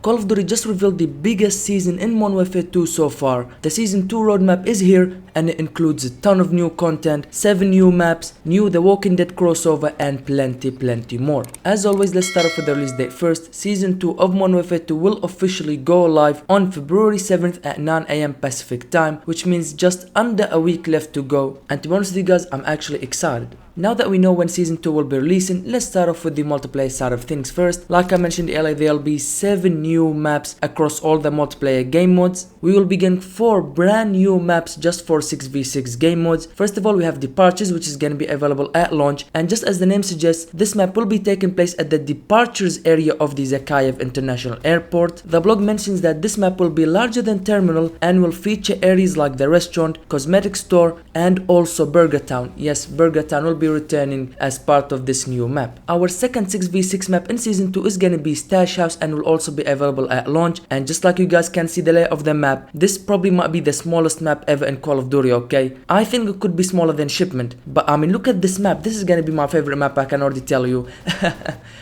Call of Duty just revealed the biggest season in Modern Warfare 2 so far. The Season 2 roadmap is here and it includes a ton of new content, 7 new maps, new The Walking Dead crossover and plenty more. As always, let's start off with the release date first. Season 2 of Modern Warfare 2 will officially go live on February 7th at 9 AM Pacific time, which means just under a week left to go. And to be honest with you guys, I'm actually excited. Now that we know when Season 2 will be releasing, let's start off with the multiplayer side of things first. Like I mentioned earlier, there'll be 7 new maps across all the multiplayer game modes. We will begin 4 brand new maps just for 6v6 game modes. First of all, we have Departures, which is going to be available at launch, and just as the name suggests, this map will be taking place at the Departures area of the Zakhaev International Airport. The blog mentions that this map will be larger than Terminal and will feature areas like the restaurant, cosmetic store, and also Burger Town. Yes, Burger Town will be returning as part of this new map. Our second 6v6 map in Season 2 is going to be Stash House and will also be available at launch. And just like you guys can see the layout of the map, this probably might be the smallest map ever in Call of Duty, okay? I think it could be smaller than Shipment, but I mean, look at this map. This is going to be my favorite map, I can already tell you.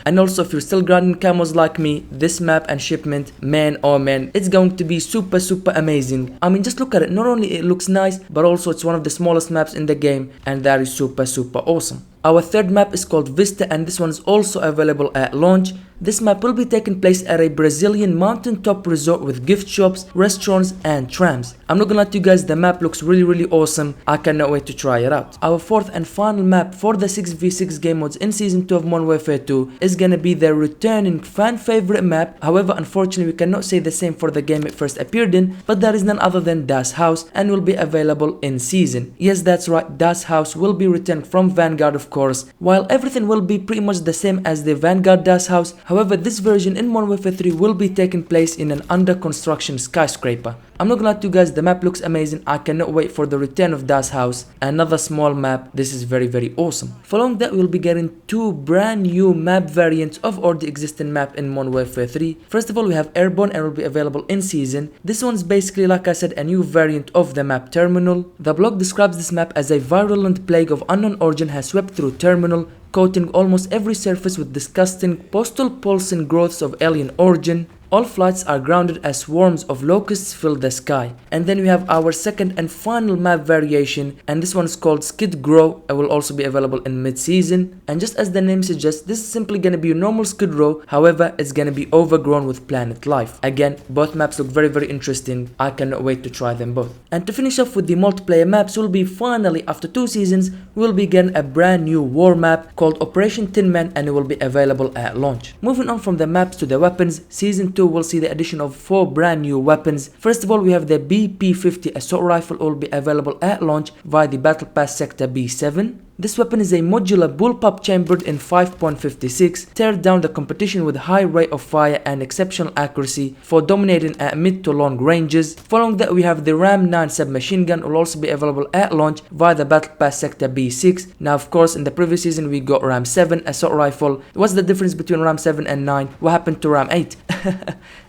And also, if you're still grinding camos like me, this map and Shipment, man oh man, it's going to be super amazing. I mean, just look at it. Not only it looks nice, but also it's one of the smallest maps in the game, and that is super awesome. Our third map is called Vista, and this one is also available at launch. This map will be taking place at a Brazilian mountaintop resort with gift shops, restaurants and trams. I'm not gonna lie to you guys, the map looks really awesome. I cannot wait to try it out. Our fourth and final map for the 6v6 game modes in Season 2 of Modern Warfare 2 is gonna be the returning fan favorite map. However, unfortunately, we cannot say the same for the game it first appeared in, but that is none other than Das House and will be available in season. Yes, that's right, Das House will be returned from Vanguard, of course, while everything will be pretty much the same as the Vanguard Das House. However, this version in Modern Warfare 3 will be taking place in an under construction skyscraper. I'm not gonna lie to you guys, the map looks amazing. I cannot wait for the return of Das House. Another small map. This is very awesome. Following that, we'll be getting 2 brand new map variants of already existing map in Modern Warfare 3. First of all, we have Airborne and will be available in season. This one's basically, like I said, a new variant of the map Terminal. The blog describes this map as a virulent plague of unknown origin has swept through Terminal, coating almost every surface with disgusting postal pulsing growths of alien origin. All flights are grounded as swarms of locusts fill the sky. And then we have our second and final map variation, and this one is called Skid Row. It will also be available in mid-season. And just as the name suggests, this is simply gonna be a normal Skid Row. However, it's gonna be overgrown with planet life. Again, both maps look very interesting. I cannot wait to try them both. And to finish off with the multiplayer maps, will be finally, after 2 seasons, we'll begin a brand new war map called Operation Tin Man, and it will be available at launch. Moving on from the maps to the weapons, Season 2 will see the addition of 4 brand new weapons. First of all, we have the BP-50 assault rifle. Will be available at launch via the Battle Pass Sector B7. This weapon is a modular bullpup chambered in 5.56, tear down the competition with high rate of fire and exceptional accuracy for dominating at mid to long ranges. Following that, we have the Ram 9 submachine gun. Will also be available at launch via the Battle Pass Sector B6. Now, of course, in the previous season we got Ram 7 assault rifle. What's the difference between Ram 7 and 9? What happened to Ram 8?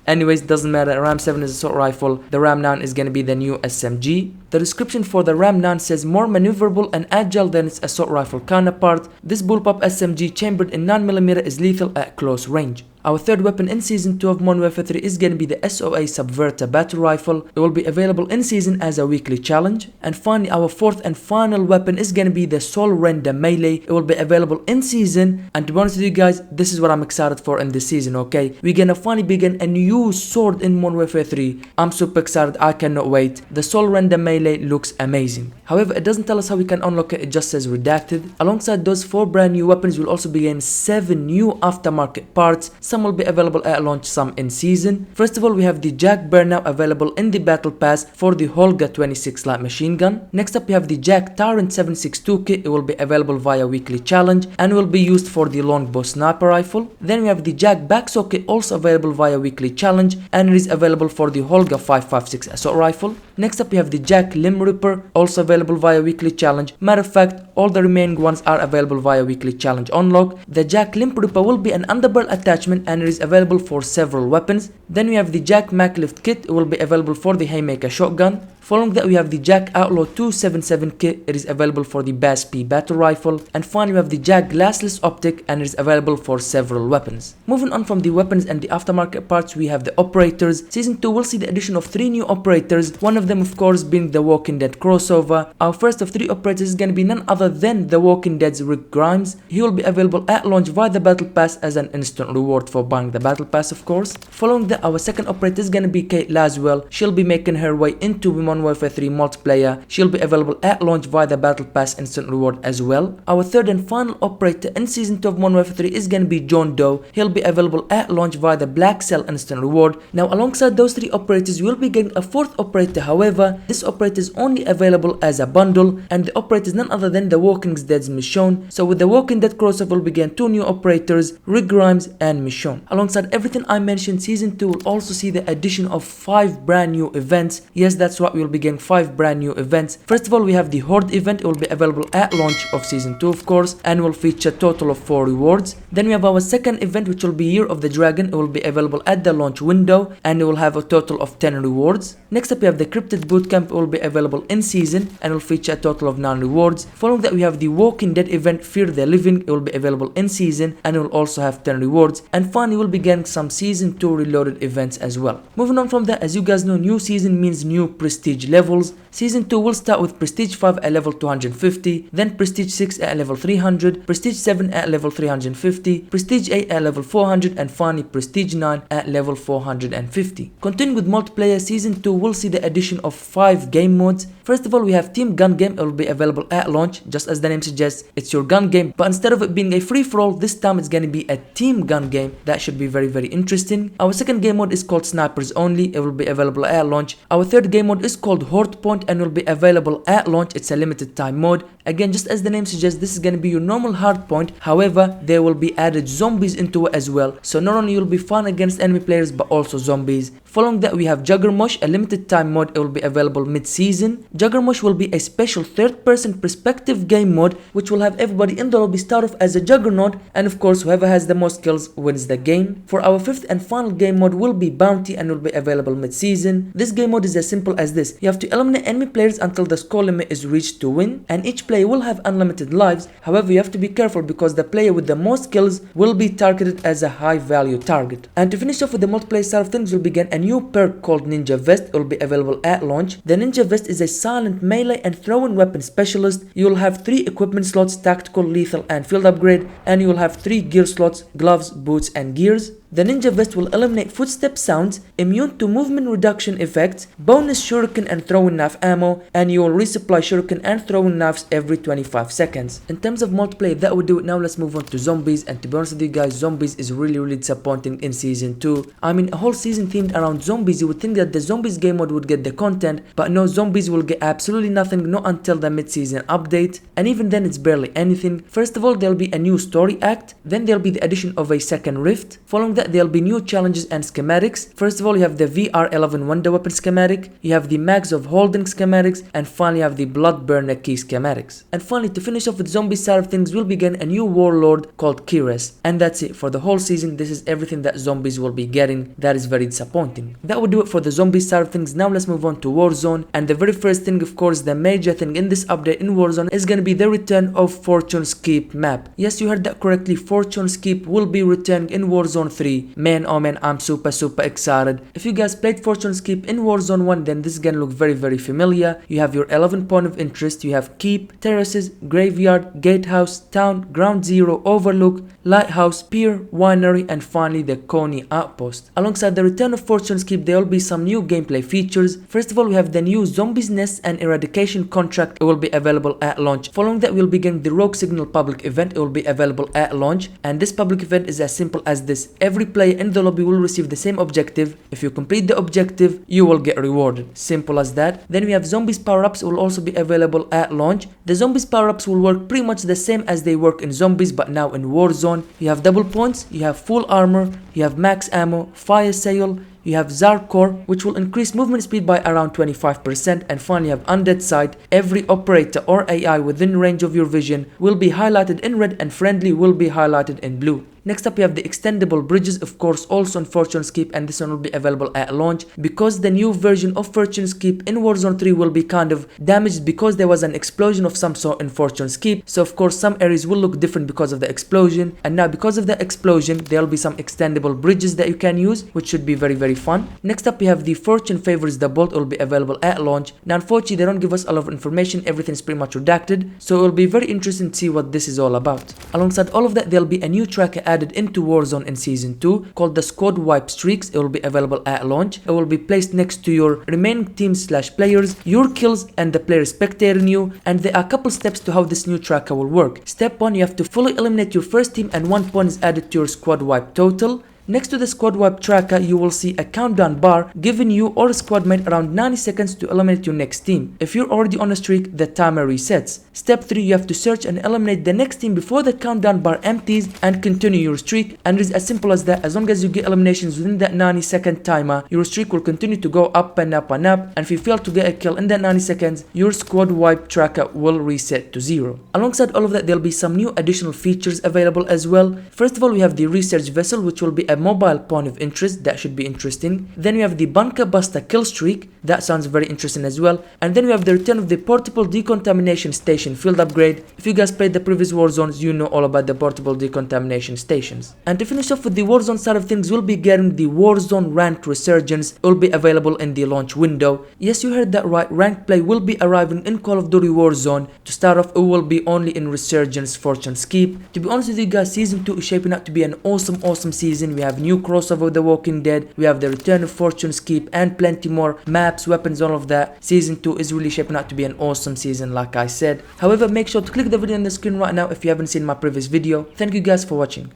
Anyways, doesn't matter. Ram 7 is assault rifle. The Ram 9 is gonna be the new SMG. The description for the Ram 9 says more maneuverable and agile than its assault rifle counterpart. This bullpup SMG chambered in 9mm is lethal at close range. Our third weapon in Season 2 of Modern Warfare 3 is going to be the SOA Subverter Battle Rifle. It will be available in season as a weekly challenge. And finally, our fourth and final weapon is going to be the Soul Render Melee. It will be available in season. And to be honest with you guys, this is what I'm excited for in this season, okay? We're going to finally begin a new sword in Modern Warfare 3. I'm super excited, I cannot wait. The Soul Render Melee looks amazing. However, it doesn't tell us how we can unlock it, it just says redacted. Alongside those 4 brand new weapons, we'll also be getting 7 new aftermarket parts. Some will be available at launch, some in season. First of all, we have the Jack Burnout available in the Battle Pass for the Holga 26 light machine gun. Next up, we have the Jack Tyrant 762 kit. It will be available via weekly challenge and will be used for the longbow sniper rifle. Then we have the Jack Backsaw kit, also available via weekly challenge, and it is available for the Holga 556 assault rifle. Next up, we have the Jack Limb Ripper, also available via weekly challenge. Matter of fact, all the remaining ones are available via weekly challenge unlock. The Jack Limb Ripper will be an underbarrel attachment weapon and it is available for several weapons. Then we have the Jack Macklift kit. It will be available for the Haymaker shotgun. Following that we have the Jack Outlaw 277 kit. It is available for the Bass P battle rifle. And finally we have the Jack Glassless optic and it is available for several weapons. Moving on from the weapons and the aftermarket parts, we have the operators. Season 2 will see the addition of 3 new operators, one of them of course being the Walking Dead crossover. Our first of 3 operators is going to be none other than the Walking Dead's Rick Grimes. He will be available at launch via the battle pass as an instant reward for buying the battle pass of course. Following that, our second operator is going to be Kate Laswell. She'll be making her way into Modern Warfare 3 multiplayer. She'll be available at launch via the battle pass instant reward as well. Our third and final operator in season 2 of Modern Warfare 3 is going to be John Doe. He'll be available at launch via the Black Cell instant reward. Now alongside those 3 operators, we'll be getting a 4th operator. However, this operator is only available as a bundle and the operator is none other than the Walking Dead's Michonne. So with the Walking Dead crossover, we'll be getting 2 new operators, Rick Grimes and Michonne. Alongside everything I mentioned, season 2 will also see the addition of 5 brand new events. Yes, that's right, we'll be getting 5 brand new events. First of all, we have the Horde event. It will be available at launch of season 2 of course and will feature a total of 4 rewards. Then we have our second event, which will be Year of the Dragon. It will be available at the launch window and it will have a total of 10 rewards. Next up we have the Cryptid Bootcamp. It will be available in season and will feature a total of 9 rewards. Following that we have the Walking Dead event, Fear the Living. It will be available in season and it will also have 10 rewards. And finally we'll be getting some season 2 reloaded events as well. Moving on from that, as you guys know, new season means new prestige levels. Season 2 will start with Prestige 5 at level 250, then Prestige 6 at level 300, Prestige 7 at level 350, Prestige 8 at level 400 and finally Prestige 9 at level 450. Continuing with multiplayer, Season 2 will see the addition of 5 game modes. First of all, we have Team Gun Game. It will be available at launch. Just as the name suggests, it's your gun game, but instead of it being a free-for-all, this time it's going to be a team gun game. That should be very interesting. Our second game mode is called Snipers Only. It will be available at launch. Our third game mode is called Horde Point and will be available at launch. It's a limited time mode. Again, just as the name suggests, this is going to be your normal hard point. However, there will be added zombies into it as well. So not only you'll be fun against enemy players, but also zombies. Following that, we have Juggermosh, a limited time mode. It will be available mid-season. Juggermosh will be a special third-person perspective game mode, which will have everybody in the lobby start off as a Juggernaut, and of course, whoever has the most kills wins the game. For our fifth and final game mode will be Bounty and will be available mid-season. This game mode is as simple as this. You have to eliminate enemy players until the score limit is reached to win, and each player will have unlimited lives. However, you have to be careful because the player with the most kills will be targeted as a high value target. And to finish off with the multiplayer side of things, we'll begin a new perk called Ninja Vest. It will be available at launch. The Ninja Vest is a silent melee and throwing weapon specialist. You will have 3 equipment slots: tactical, lethal and field upgrade, and you will have 3 gear slots: gloves, boots and gears. The Ninja Vest will eliminate footstep sounds, immune to movement reduction effects, bonus shuriken and throwing knife ammo, and you will resupply shuriken and throwing knives every 25 seconds. In terms of multiplayer, that would do it. Now let's move on to zombies, and to be honest with you guys, zombies is really disappointing in season 2. I mean, a whole season themed around zombies. You would think that the zombies game mode would get the content, but no, zombies will get absolutely nothing, not until the mid-season update, and even then it's barely anything. First of all, there'll be a new story act, then there'll be the addition of a second rift. Following that, there'll be new challenges and schematics. First of all, you have the VR11 Wonder Weapon schematic, you have the Mags of Holding schematics, and finally you have the Blood Burner Key schematics. And finally, to finish off with zombie side of things, we'll begin a new warlord called Kires. And that's it for the whole season. This is everything that zombies will be getting. That is very disappointing. That would do it for the zombie side of things. Now let's move on to Warzone, and the very first thing, of course, the major thing in this update in Warzone is going to be the return of Fortune's Keep map. Yes, you heard that correctly. Fortune's Keep will be returned in Warzone 3. Man, oh man, I'm super excited. If you guys played Fortune's Keep in Warzone 1, then this is gonna look very familiar. You have your 11 point of interest. You have Keep, Terraces, Graveyard, Gatehouse, Town, Ground Zero, Overlook, Lighthouse, Pier, Winery, and finally the Coney Outpost. Alongside the return of Fortune's Keep, there will be some new gameplay features. First of all, we have the new Zombies Nest and Eradication contract. It will be available at launch. Following that, we'll begin the Rogue Signal public event. It will be available at launch, and this public event is as simple as this. Every player in the lobby will receive the same objective. If you complete the objective, you will get rewarded. Simple as that. Then we have Zombies power-ups will also be available at launch. The Zombies power-ups will work pretty much the same as they work in Zombies, but now in Warzone. You have double points, you have full armor, you have max ammo, fire sale, you have Zarkor, which will increase movement speed by around 25%, and finally you have Undead Sight. Every operator or AI within range of your vision will be highlighted in red and friendly will be highlighted in blue. Next up, you have the extendable bridges, of course, also on Fortune's Keep, and this one will be available at launch because the new version of Fortune's Keep in Warzone 3 will be kind of damaged because there was an explosion of some sort in Fortune's Keep. So of course some areas will look different because of the explosion, and now because of the explosion there will be some extendable bridges that you can use, which should be very fun. Next up, we have the Fortune Favors the Bolt. It will be available at launch. Now unfortunately they don't give us a lot of information, everything's pretty much redacted, so it will be very interesting to see what this is all about. Alongside all of that, there will be a new tracker added into Warzone in Season 2 called the Squad Wipe Streaks. It will be available at launch. It will be placed next to your remaining team/players, your kills, and the players spectating you, and there are a couple steps to how this new tracker will work. Step 1, you have to fully eliminate your first team and 1 point is added to your squad wipe total. Next to the squad wipe tracker, you will see a countdown bar giving you or a squad mate around 90 seconds to eliminate your next team. If you're already on a streak, the timer resets. Step 3, you have to search and eliminate the next team before the countdown bar empties and continue your streak, and it is as simple as that. As long as you get eliminations within that 90-second timer, your streak will continue to go up and up and up, and if you fail to get a kill in that 90 seconds, your squad wipe tracker will reset to 0. Alongside all of that, there will be some new additional features available as well. First of all, we have the research vessel, which will be a mobile point of interest. That should be interesting. Then we have the bunker buster kill streak. That sounds very interesting as well. And then we have the return of the portable decontamination station field upgrade. If you guys played the previous Warzones, you know all about the portable decontamination stations. And to finish off with the Warzone side of things, we'll be getting the Warzone ranked resurgence. It will be available in the launch window. Yes, you heard that right, ranked play will be arriving in Call of Duty Warzone. To start off, it will be only in Resurgence Fortune's Keep. To be honest with you guys, Season 2 is shaping up to be an awesome season. We have new crossover with The Walking Dead, we have the return of Fortune's Keep, and plenty more maps, weapons, all of that. Season 2 is really shaping out to be an awesome season, like I said. However, make sure to click the video on the screen right now if you haven't seen my previous video. Thank you guys for watching.